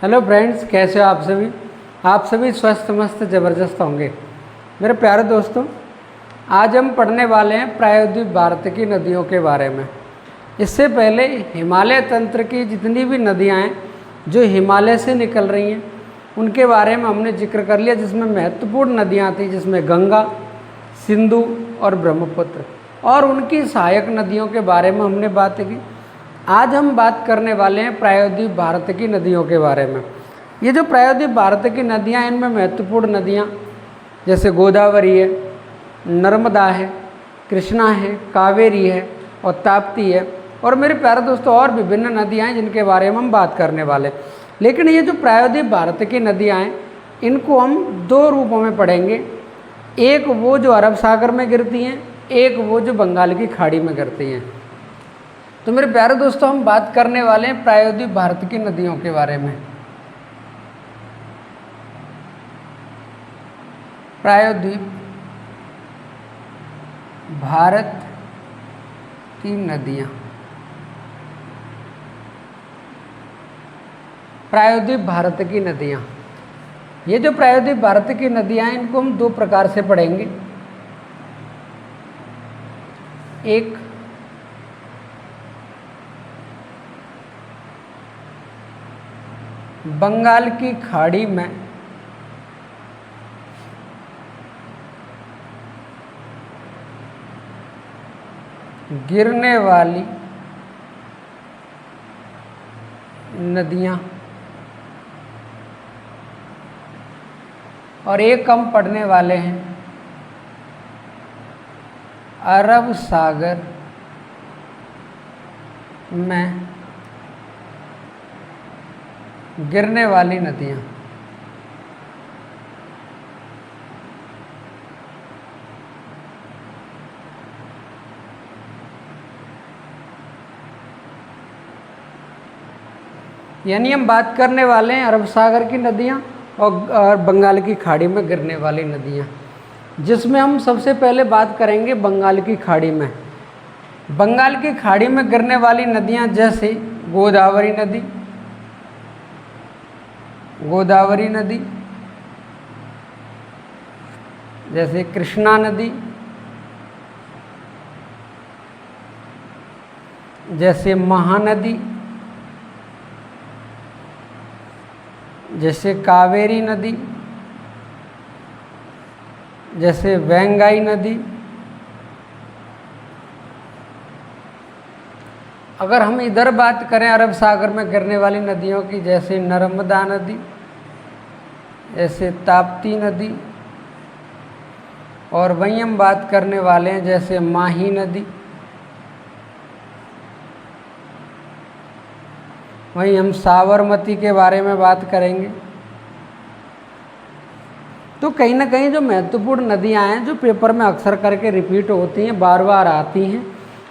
Hello friends, कैसे हो आप सभी स्वस्थ मस्त ज़बरदस्त होंगे। मेरे प्यारे दोस्तों, आज हम पढ़ने वाले हैं प्रायद्वीप भारत की नदियों के बारे में। इससे पहले हिमालय तंत्र की जितनी भी नदियां हैं जो हिमालय से निकल रही हैं उनके बारे में हमने जिक्र कर लिया, जिसमें महत्वपूर्ण नदियां थी, जिसमें गंगा, सिंधु और ब्रह्मपुत्र, और उनकी सहायक नदियों के बारे में हमने बात की। आज हम बात करने वाले हैं प्रायद्वीप भारत की नदियों के बारे में। ये जो प्रायद्वीप भारत की नदियां हैं, इनमें महत्वपूर्ण नदियां जैसे गोदावरी है, नर्मदा है, कृष्णा है, कावेरी है और ताप्ती है, और मेरे प्यारे दोस्तों और विभिन्न नदियां हैं जिनके बारे में हम बात करने वाले हैं। लेकिन ये जो प्रायद्वीप भारत की नदियां हैं, इनको हम दो रूपों में पढ़ेंगे। एक वो जो अरब सागर में गिरती हैं, एक वो जो बंगाल की खाड़ी में गिरती हैं। तो मेरे प्यारे दोस्तों, हम बात करने वाले हैं प्रायद्वीप भारत की नदियों के बारे में। प्रायद्वीप भारत की नदियां। प्रायद्वीप भारत की नदियां, ये जो प्रायद्वीप भारत की नदियां हैं, इनको हम दो प्रकार से पढ़ेंगे। एक बंगाल की खाड़ी में गिरने वाली नदियां, और एक हम पढ़ने वाले हैं अरब सागर में गिरने वाली नदियां। यानी हम बात करने वाले हैं अरब सागर की नदियां और बंगाल की खाड़ी में गिरने वाली नदियां, जिसमें हम सबसे पहले बात करेंगे बंगाल की खाड़ी में। बंगाल की खाड़ी में गिरने वाली नदियां जैसे गोदावरी नदी, जैसे कृष्णा नदी, जैसे महानदी, जैसे कावेरी नदी, जैसे वेंगाई नदी। अगर हम इधर बात करें अरब सागर में गिरने वाली नदियों की, जैसे नर्मदा नदी, जैसे ताप्ती नदी, और वहीं हम बात करने वाले हैं जैसे माही नदी, वहीं हम साबरमती के बारे में बात करेंगे। तो कहीं ना कहीं जो महत्वपूर्ण नदियां हैं जो पेपर में अक्सर करके रिपीट होती हैं, बार बार आती हैं,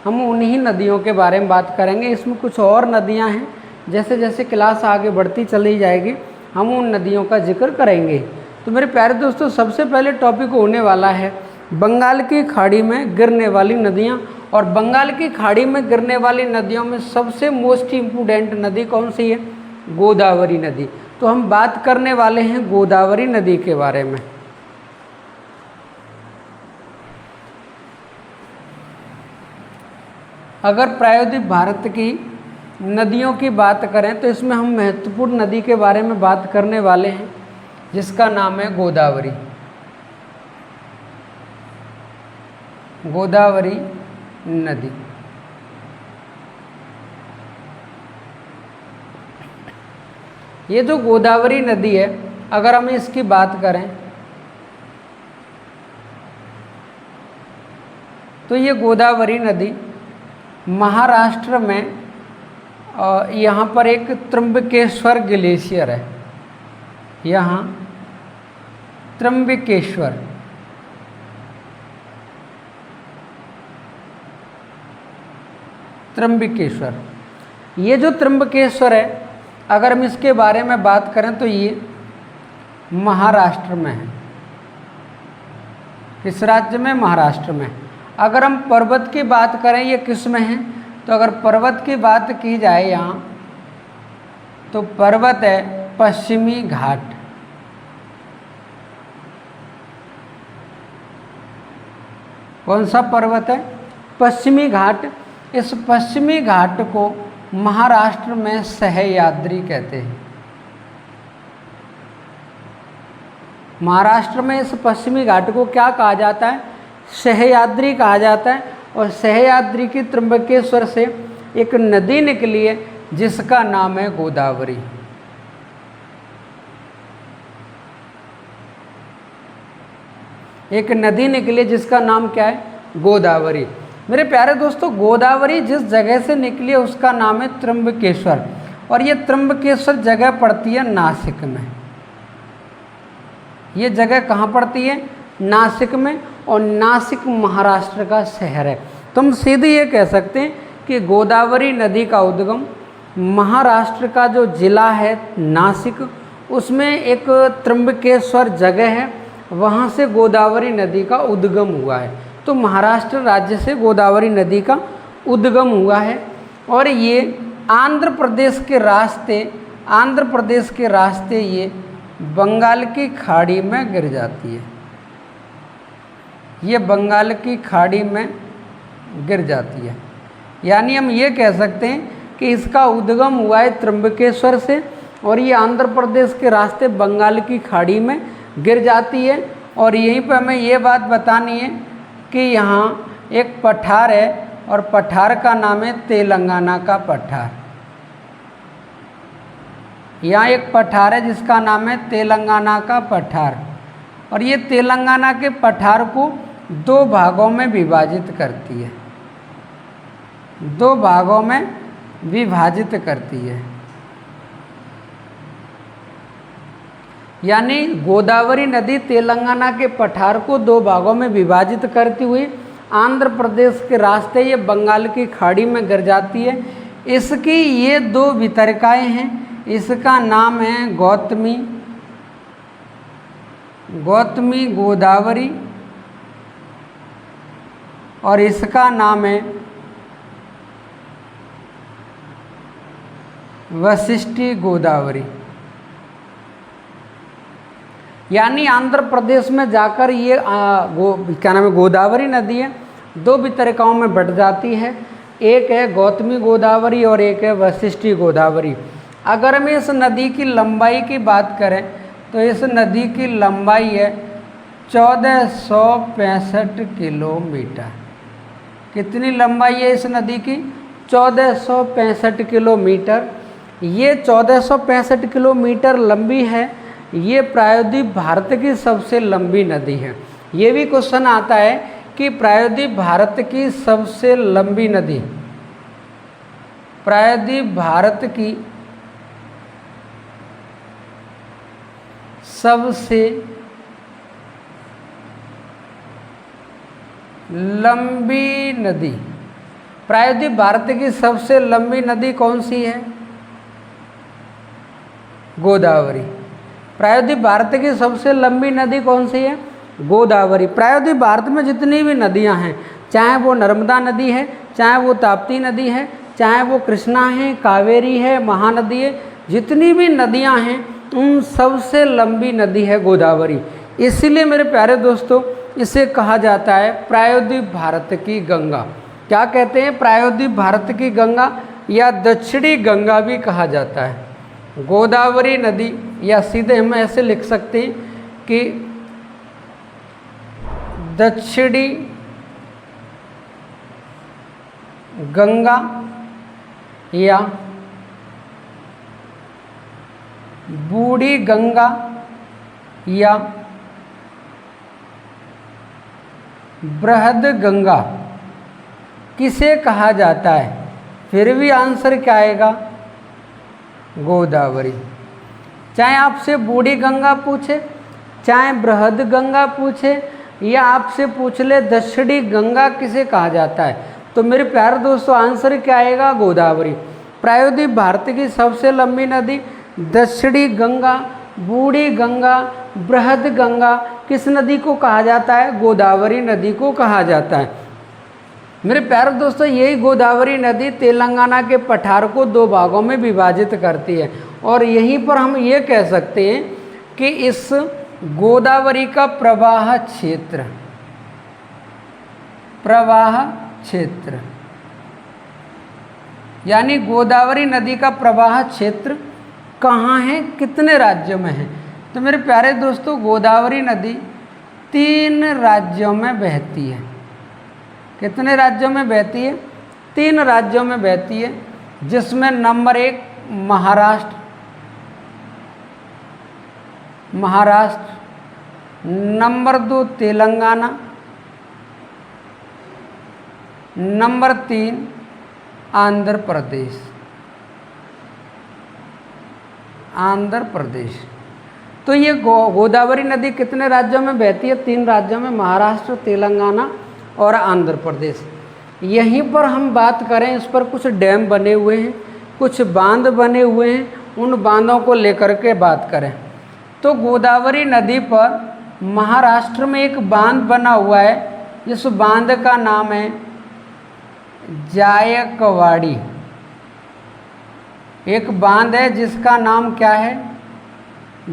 हम उन्हीं नदियों के बारे में बात करेंगे। इसमें कुछ और नदियां हैं, जैसे जैसे क्लास आगे बढ़ती चली जाएगी हम उन नदियों का जिक्र करेंगे। तो मेरे प्यारे दोस्तों, सबसे पहले टॉपिक होने वाला है बंगाल की खाड़ी में गिरने वाली नदियां। और बंगाल की खाड़ी में गिरने वाली नदियों में सबसे मोस्ट इम्पोर्टेंट नदी कौन सी है? गोदावरी नदी। तो हम बात करने वाले हैं गोदावरी नदी के बारे में। अगर प्रायद्वीप भारत की नदियों की बात करें तो इसमें हम महत्वपूर्ण नदी के बारे में बात करने वाले हैं, जिसका नाम है गोदावरी। गोदावरी नदी। ये जो गोदावरी नदी है, अगर हम इसकी बात करें तो ये गोदावरी नदी महाराष्ट्र में यहाँ पर एक त्र्यंबकेश्वर ग्लेशियर है। यहाँ त्र्यंबकेश्वर, ये जो त्र्यंबकेश्वर है, अगर हम इसके बारे में बात करें तो ये महाराष्ट्र में है। किस राज्य में? महाराष्ट्र में। अगर हम पर्वत की बात करें ये किस में है, तो अगर पर्वत की बात की जाए यहाँ तो पर्वत है पश्चिमी घाट। कौन सा पर्वत है? पश्चिमी घाट। इस पश्चिमी घाट को महाराष्ट्र में सह्याद्री कहते हैं। महाराष्ट्र में इस पश्चिमी घाट को क्या कहा जाता है? सह्याद्री कहा जाता है। और सह्याद्री की त्र्यंबकेश्वर से एक नदी निकली है जिसका नाम है गोदावरी। एक नदी निकली जिसका नाम क्या है? गोदावरी। मेरे प्यारे दोस्तों, गोदावरी जिस जगह से निकली है उसका नाम है त्र्यंबकेश्वर। और ये त्र्यंबकेश्वर जगह पड़ती है नासिक में। ये जगह कहाँ पड़ती है? नासिक में। और नासिक महाराष्ट्र का शहर है। तुम सीधे ये कह सकते हैं कि गोदावरी नदी का उद्गम महाराष्ट्र का जो जिला है नासिक, उसमें एक त्र्यंबकेश्वर जगह है, वहाँ से गोदावरी नदी का उद्गम हुआ है। तो महाराष्ट्र राज्य से गोदावरी नदी का उद्गम हुआ है। और ये आंध्र प्रदेश के रास्ते ये बंगाल की खाड़ी में गिर जाती है। ये बंगाल की खाड़ी में गिर जाती है। यानी हम ये कह सकते हैं कि इसका उद्गम हुआ है त्र्यंबकेश्वर से और ये आंध्र प्रदेश के रास्ते बंगाल की खाड़ी में गिर जाती है। और यहीं पर हमें ये बात बतानी है कि यहाँ एक पठार है और पठार का नाम है तेलंगाना का पठार। यहाँ एक पठार है जिसका नाम है तेलंगाना का पठार। और ये तेलंगाना के पठार को दो भागों में विभाजित करती है। दो भागों में विभाजित करती है। यानी गोदावरी नदी तेलंगाना के पठार को दो भागों में विभाजित करती हुई आंध्र प्रदेश के रास्ते ये बंगाल की खाड़ी में गिर जाती है। इसकी ये दो वितरकाएँ हैं। इसका नाम है गौतमी गोदावरी और इसका नाम है वशिष्ठी गोदावरी। यानी आंध्र प्रदेश में जाकर ये क्या नाम है गोदावरी नदी है दो वितरकाओं में बट जाती है। एक है गौतमी गोदावरी और एक है वशिष्ठी गोदावरी। अगर हम इस नदी की लंबाई की बात करें तो इस नदी की लंबाई है 1465 किलोमीटर। कितनी लंबाई है इस नदी की? 1465 किलोमीटर। ये 1465 किलोमीटर लंबी है। ये प्रायद्वीप भारत की सबसे लंबी नदी है। ये भी क्वेश्चन आता है कि प्रायद्वीप भारत की सबसे लंबी नदी, प्रायद्वीप भारत की सबसे लंबी नदी, प्रायद्वीप भारत की सबसे लंबी नदी कौन सी है? गोदावरी। प्रायद्वीप भारत की सबसे लंबी नदी कौन सी है? गोदावरी। प्रायद्वीप भारत में जितनी भी नदियां हैं, चाहे वो नर्मदा नदी है, चाहे वो ताप्ती नदी है, चाहे वो कृष्णा है, कावेरी है, महानदी है, जितनी भी नदियां हैं उन सबसे लंबी नदी है गोदावरी। इसीलिए मेरे प्यारे दोस्तों इसे कहा जाता है प्रायद्वीप भारत की गंगा। क्या कहते हैं? प्रायद्वीप भारत की गंगा या दक्षिणी गंगा भी कहा जाता है। गोदावरी नदी, या सीधे हम ऐसे लिख सकते हैं कि दक्षिणी गंगा या बूढ़ी गंगा या बृहद गंगा किसे कहा जाता है? फिर भी आंसर क्या आएगा? गोदावरी। चाहे आपसे बूढ़ी गंगा पूछे, चाहे बृहद गंगा पूछे, या आपसे पूछ ले दक्षिणी गंगा किसे कहा जाता है, तो मेरे प्यारे दोस्तों आंसर क्या आएगा? गोदावरी। प्रायद्वीप भारत की सबसे लंबी नदी दक्षिणी गंगा, बूढ़ी गंगा, बृहद गंगा किस नदी को कहा जाता है? गोदावरी नदी को कहा जाता है। मेरे प्यारे दोस्तों, यही गोदावरी नदी तेलंगाना के पठार को दो भागों में विभाजित करती है। और यहीं पर हम ये कह सकते हैं कि इस गोदावरी का प्रवाह क्षेत्र यानी गोदावरी नदी का प्रवाह क्षेत्र कहाँ है, कितने राज्यों में है। तो मेरे प्यारे दोस्तों, गोदावरी नदी 3 राज्यों में बहती है। कितने राज्यों में बहती है? 3 राज्यों में बहती है, जिसमें number 1 Maharashtra, number 2 Telangana, number 3 Andhra Pradesh. तो ये गोदावरी नदी कितने राज्यों में बहती है? 3 राज्यों में, महाराष्ट्र, तेलंगाना और आंध्र प्रदेश। यहीं पर हम बात करें, इस पर कुछ डैम बने हुए हैं, कुछ बांध बने हुए हैं, उन बांधों को लेकर के बात करें तो गोदावरी नदी पर महाराष्ट्र में एक बांध बना हुआ है। इस बांध का नाम है जायकवाड़ी। एक बांध है जिसका नाम क्या है?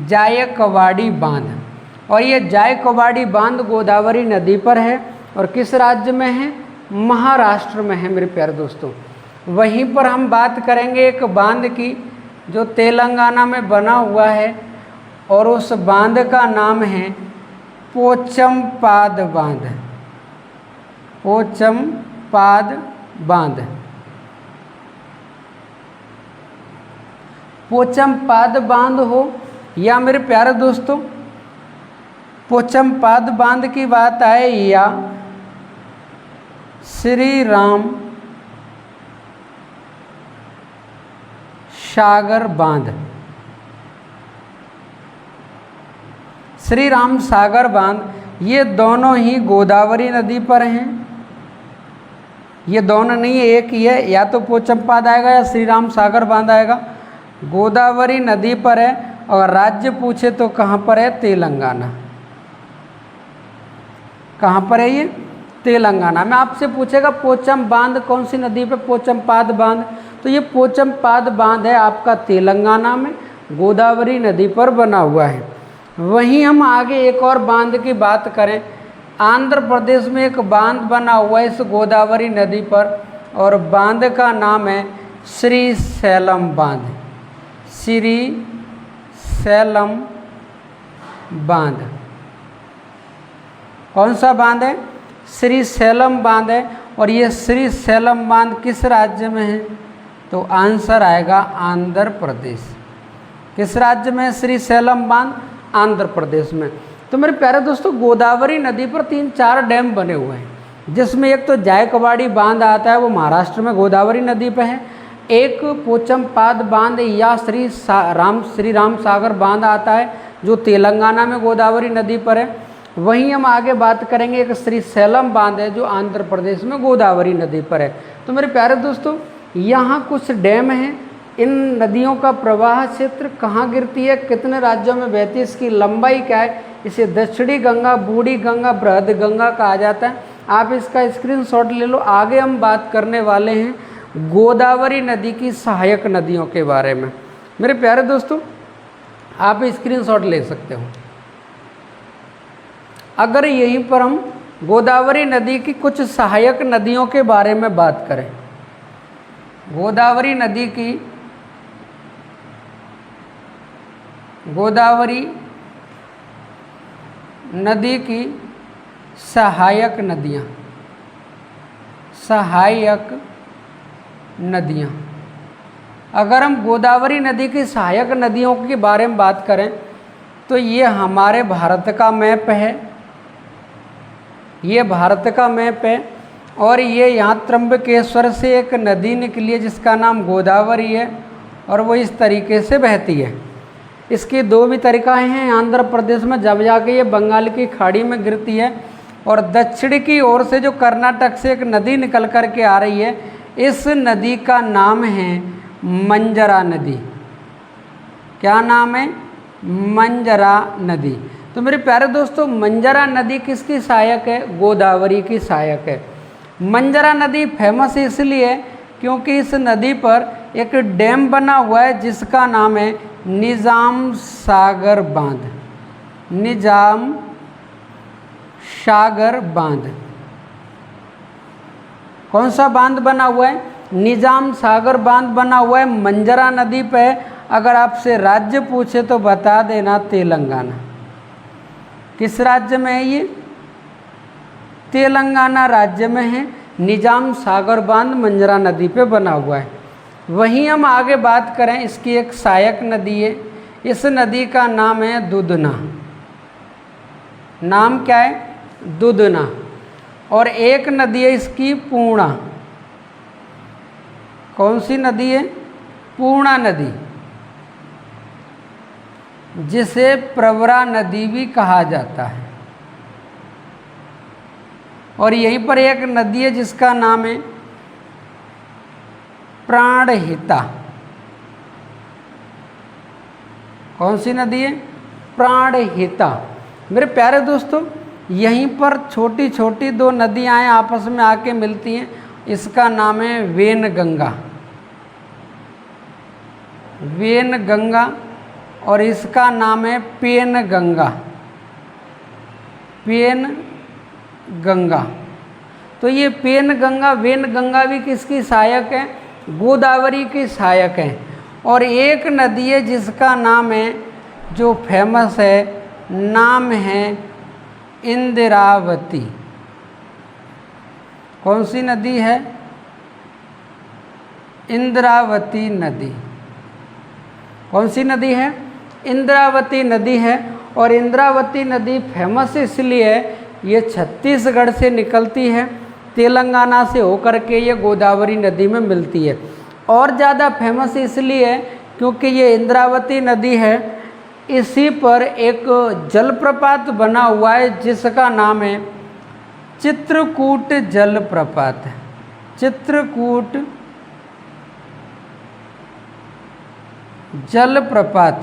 जायकवाड़ी बांध। और ये जायकवाड़ी बांध गोदावरी नदी पर है और किस राज्य में है? महाराष्ट्र में है मेरे प्यारे दोस्तों। वहीं पर हम बात करेंगे एक बांध की जो तेलंगाना में बना हुआ है और उस बांध का नाम है पोचमपाद बांध। पोचमपाद बांध हो या मेरे प्यारे दोस्तों पोचमपाद बांध की बात आए या श्री राम सागर बांध, श्री राम सागर बांध, ये दोनों ही गोदावरी नदी पर हैं। ये दोनों नहीं, एक ही है, या तो पोचमपाद आएगा या श्री राम सागर बांध आएगा। गोदावरी नदी पर है और राज्य पूछे तो कहाँ पर है? तेलंगाना। कहाँ पर है ये? तेलंगाना में। आपसे पूछेगा पोचम बांध कौन सी नदी पे? पोचमपाद बांध। तो ये पोचमपाद बांध है आपका तेलंगाना में, गोदावरी नदी पर बना हुआ है। वहीं हम आगे एक और बांध की बात करें, आंध्र प्रदेश में एक बांध बना हुआ है इस गोदावरी नदी पर और बांध का नाम है श्रीशैलम बांध। श्रीशैलम बांध। कौन सा बांध है? श्रीशैलम बांध है। और ये श्रीशैलम बांध किस राज्य में है? तो आंसर आएगा आंध्र प्रदेश। किस राज्य में है श्रीशैलम बांध? आंध्र प्रदेश में। तो मेरे प्यारे दोस्तों, गोदावरी नदी पर 3-4 डैम बने हुए हैं, जिसमें एक तो जायकवाड़ी बांध आता है, वो महाराष्ट्र में गोदावरी नदी पे है। एक पोचमपाद बांध या श्री राम सागर बांध आता है जो तेलंगाना में गोदावरी नदी पर है। वहीं हम आगे बात करेंगे एक श्रीशैलम बांध है जो आंध्र प्रदेश में गोदावरी नदी पर है। तो मेरे प्यारे दोस्तों, यहाँ कुछ डैम हैं। इन नदियों का प्रवाह क्षेत्र कहाँ गिरती है, कितने राज्यों में बहती है, इसकी लंबाई क्या है, इसे दक्षिणी गंगा, बूढ़ी गंगा, बृहद गंगा कहा जाता है। आप इसका स्क्रीनशॉट ले लो। आगे हम बात करने वाले हैं गोदावरी नदी की सहायक नदियों के बारे में। मेरे प्यारे दोस्तों, आप स्क्रीनशॉट ले सकते हो। अगर यहीं पर हम गोदावरी नदी की कुछ सहायक नदियों के बारे में बात करें, गोदावरी नदी की सहायक नदियाँ, अगर हम गोदावरी नदी की सहायक नदियों के बारे में बात करें तो ये हमारे भारत का मैप है। ये भारत का मैप है और ये यहाँ त्र्यंबकेश्वर से एक नदी निकली है जिसका नाम गोदावरी है और वो इस तरीके से बहती है। इसकी 2 भी तरीक़ाएँ हैं। आंध्र प्रदेश में जब जाके ये बंगाल की खाड़ी में गिरती है और दक्षिण की ओर से जो कर्नाटक से एक नदी निकल कर के आ रही है, इस नदी का नाम है मंजरा नदी। क्या नाम है? मंजरा नदी। तो मेरे प्यारे दोस्तों, मंजरा नदी किसकी सहायक है? गोदावरी की सहायक है। मंजरा नदी फेमस इसलिए क्योंकि इस नदी पर एक डैम बना हुआ है जिसका नाम है निजाम सागर बांध। निजाम सागर बांध। कौन सा बांध बना हुआ है? निजाम सागर बांध बना हुआ है मंजरा नदी पे। अगर आपसे राज्य पूछे तो बता देना तेलंगाना। किस राज्य में है ये? तेलंगाना राज्य में है। निजाम सागर बांध मंजरा नदी पे बना हुआ है। वहीं हम आगे बात करें, इसकी एक सहायक नदी है। इस नदी का नाम है दुधना। नाम क्या है? दुधना। और एक नदी है इसकी पूर्णा। कौन सी नदी है? पूर्णा नदी, जिसे प्रवरा नदी भी कहा जाता है। और यहीं पर एक नदी है जिसका नाम है प्राणहिता। कौन सी नदी है? प्राणहिता। मेरे प्यारे दोस्तों, यहीं पर छोटी छोटी दो नदियां हैं, आपस में आके मिलती हैं। इसका नाम है वेनगंगा। वेनगंगा। और इसका नाम है पेनगंगा। पेनगंगा। तो ये पेनगंगा वेनगंगा भी किसकी सहायक है? गोदावरी की सहायक है। और एक नदी है जिसका नाम है, जो फेमस है, नाम है इंद्रावती। कौन सी नदी है? इंद्रावती नदी। कौन सी नदी है? इंद्रावती नदी है। और इंद्रावती नदी फेमस इसलिए है, ये छत्तीसगढ़ से निकलती है, तेलंगाना से होकर के ये गोदावरी नदी में मिलती है। और ज़्यादा फेमस इसलिए है क्योंकि ये इंद्रावती नदी है, इसी पर एक जलप्रपात बना हुआ है जिसका नाम है चित्रकूट जलप्रपात। चित्रकूट जलप्रपात।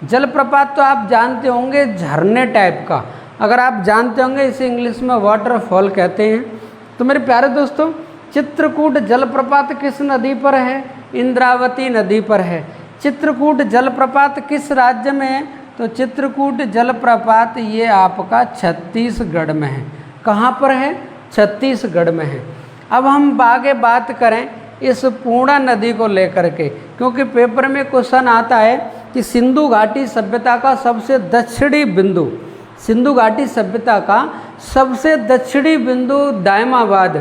जलप्रपात तो आप जानते होंगे, झरने टाइप का। अगर आप जानते होंगे, इसे इंग्लिश में वाटरफॉल कहते हैं। तो मेरे प्यारे दोस्तों, चित्रकूट जलप्रपात किस नदी पर है? इंद्रावती नदी पर है। चित्रकूट जलप्रपात किस राज्य में है? तो चित्रकूट जलप्रपात ये आपका छत्तीसगढ़ में है। कहाँ पर है? छत्तीसगढ़ में है। अब हम आगे बात करें इस पूर्णा नदी को लेकर के, क्योंकि पेपर में क्वेश्चन आता है कि सिंधु घाटी सभ्यता का सबसे दक्षिणी बिंदु, सिंधु घाटी सभ्यता का सबसे दक्षिणी बिंदु दायमाबाद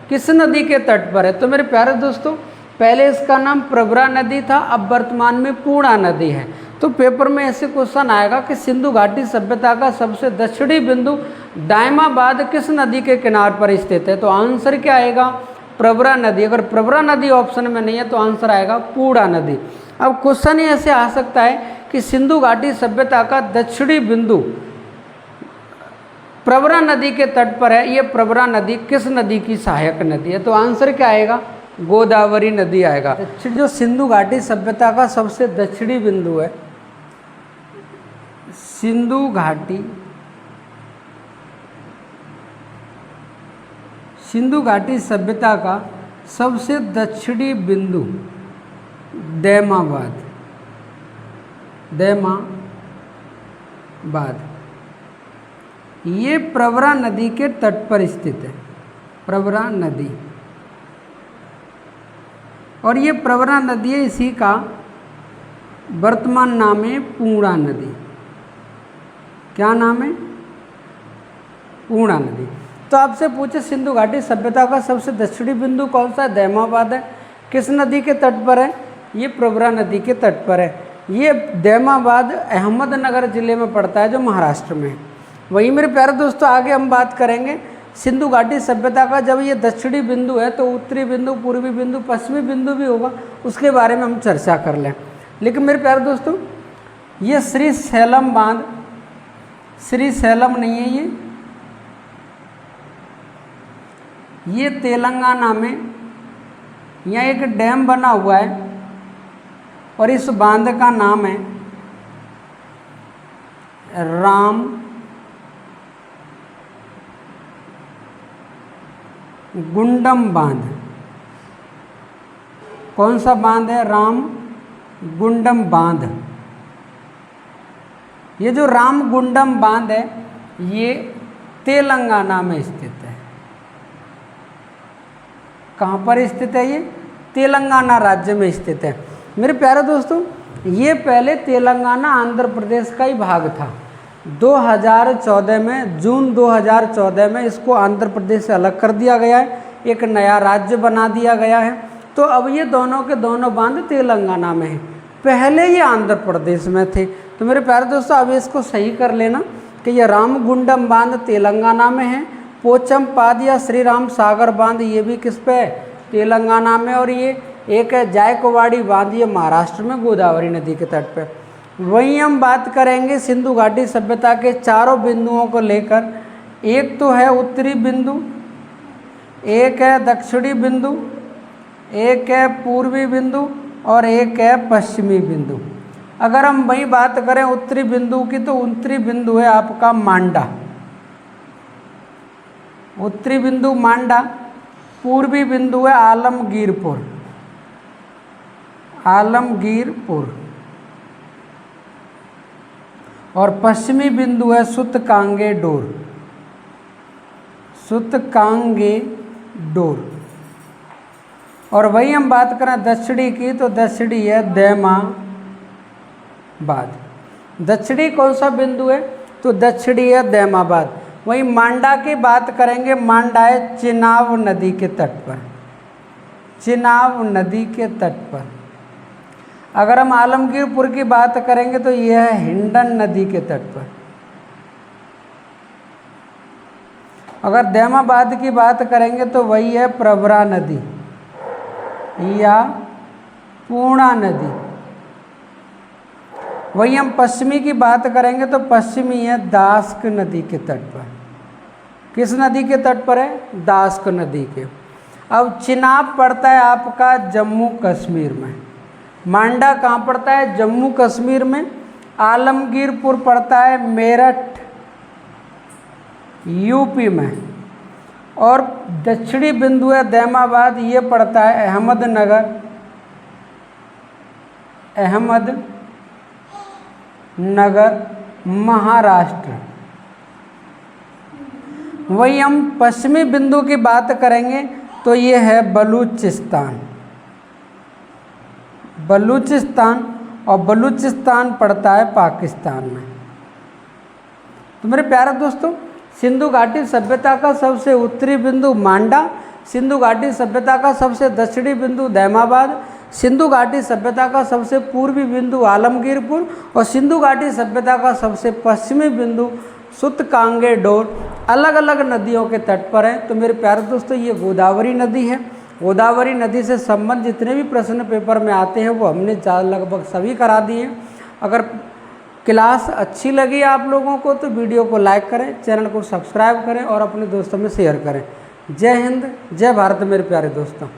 किस नदी के तट पर है? तो मेरे प्यारे दोस्तों, पहले इसका नाम प्रवरा नदी था, अब वर्तमान में पूर्णा नदी है। तो पेपर में ऐसे क्वेश्चन आएगा कि सिंधु घाटी सभ्यता का सबसे दक्षिणी बिंदु दायमाबाद किस नदी के किनार पर स्थित है? तो आंसर क्या आएगा? प्रवरा नदी। अगर प्रवरा नदी ऑप्शन में नहीं है तो आंसर आएगा पूर्णा नदी। अब क्वेश्चन ही ऐसे आ सकता है कि सिंधु घाटी सभ्यता का दक्षिणी बिंदु प्रवरा नदी के तट पर है, ये प्रवरा नदी किस नदी की सहायक नदी है? तो आंसर क्या आएगा? गोदावरी नदी आएगा। जो सिंधु घाटी सभ्यता का सबसे दक्षिणी बिंदु है, सिंधु घाटी सभ्यता का सबसे दक्षिणी बिंदु दैमाबाद। ये प्रवरा नदी के तट पर स्थित है। प्रवरा नदी। और ये प्रवरा नदी है, इसी का वर्तमान नाम है पूर्णा नदी। क्या नाम है? पूर्णा नदी। तो आपसे पूछे सिंधु घाटी सभ्यता का सबसे दक्षिणी बिंदु कौन सा है? दैमाबाद है। किस नदी के तट पर है? ये प्रवरा नदी के तट पर है। ये दैमाबाद अहमदनगर जिले में पड़ता है, जो महाराष्ट्र में है। वहीं मेरे प्यारे दोस्तों, आगे हम बात करेंगे सिंधु घाटी सभ्यता का जब ये दक्षिणी बिंदु है तो उत्तरी बिंदु, पूर्वी बिंदु, पश्चिमी बिंदु भी होगा, उसके बारे में हम चर्चा कर लें। लेकिन मेरे प्यारे दोस्तों, ये श्रीशैलम बांध, श्रीशैलम नहीं है, ये तेलंगाना में यहाँ एक डैम बना हुआ है और इस बांध का नाम है गुंडम बांध। कौन सा बांध है? राम गुंडम बांध। ये जो राम गुंडम बांध है ये तेलंगाना में स्थित है। कहाँ पर स्थित है? ये तेलंगाना राज्य में स्थित है। मेरे प्यारे दोस्तों, ये पहले तेलंगाना आंध्र प्रदेश का ही भाग था। 2014 में, जून 2014 में इसको आंध्र प्रदेश से अलग कर दिया गया है, एक नया राज्य बना दिया गया है। तो अब ये दोनों के दोनों बांध तेलंगाना में हैं, पहले ये आंध्र प्रदेश में थे। तो मेरे प्यारे दोस्तों, अब इसको सही कर लेना कि ये रामगुंडम बांध तेलंगाना में है, पोचमपाद या श्री राम सागर बांध ये भी किस पे है? तेलंगाना में। और ये एक है जायकवाड़ी बांध, ये महाराष्ट्र में गोदावरी नदी के तट पे। वहीं हम बात करेंगे सिंधु घाटी सभ्यता के चारों बिंदुओं को लेकर। एक तो है उत्तरी बिंदु, एक है दक्षिणी बिंदु, एक है पूर्वी बिंदु और एक है पश्चिमी बिंदु। अगर हम वही बात करें उत्तरी बिंदु की, तो उत्तरी बिंदु है आपका मांडा, उत्तरी बिंदु मांडा। पूर्वी बिंदु है आलमगीरपुर, आलमगीरपुर। और पश्चिमी बिंदु है सुतकांगेडोर, सुतकांगेडोर। और वही हम बात करें दक्षिणी की, तो दक्षिणी है दैमाबाद। दक्षिणी कौन सा बिंदु है? तो दक्षिणी है दैमाबाद। वहीं मांडा की बात करेंगे, मांडा है चिनाब नदी के तट पर, चिनाब नदी के तट पर। अगर हम आलमगीरपुर की बात करेंगे तो यह है हिंडन नदी के तट पर। अगर दैमाबाद की बात करेंगे तो वही है प्रवरा नदी या पूर्णा नदी। वहीं हम पश्चिमी की बात करेंगे तो पश्चिमी है दास्क नदी के तट पर। किस नदी के तट पर है? दास्क नदी के। अब चिनाब पड़ता है आपका जम्मू कश्मीर में, मांडा कहाँ पड़ता है? जम्मू कश्मीर में। आलमगीरपुर पड़ता है मेरठ यूपी में। और दक्षिणी बिंदु है दैमाबाद, ये पड़ता है अहमदनगर, अहमदनगर महाराष्ट्र। वही हम पश्चिमी बिंदु की बात करेंगे तो ये है बलूचिस्तान, बलूचिस्तान। और बलूचिस्तान पड़ता है पाकिस्तान में। तो मेरे प्यारे दोस्तों, सिंधु घाटी सभ्यता का सबसे उत्तरी बिंदु मांडा, सिंधु घाटी सभ्यता का सबसे दक्षिणी बिंदु दैमाबाद, सिंधु घाटी सभ्यता का सबसे पूर्वी बिंदु आलमगीरपुर और सिंधु घाटी सभ्यता का सबसे पश्चिमी बिंदु सुतकांगेडोर अलग अलग नदियों के तट पर हैं। तो मेरे प्यारे दोस्तों, ये गोदावरी नदी है। गोदावरी नदी से संबंधित जितने भी प्रश्न पेपर में आते हैं वो हमने लगभग सभी करा दिए। अगर क्लास अच्छी लगी आप लोगों को तो वीडियो को लाइक करें, चैनल को सब्सक्राइब करें और अपने दोस्तों में शेयर करें। जय हिंद, जय भारत मेरे प्यारे दोस्तों।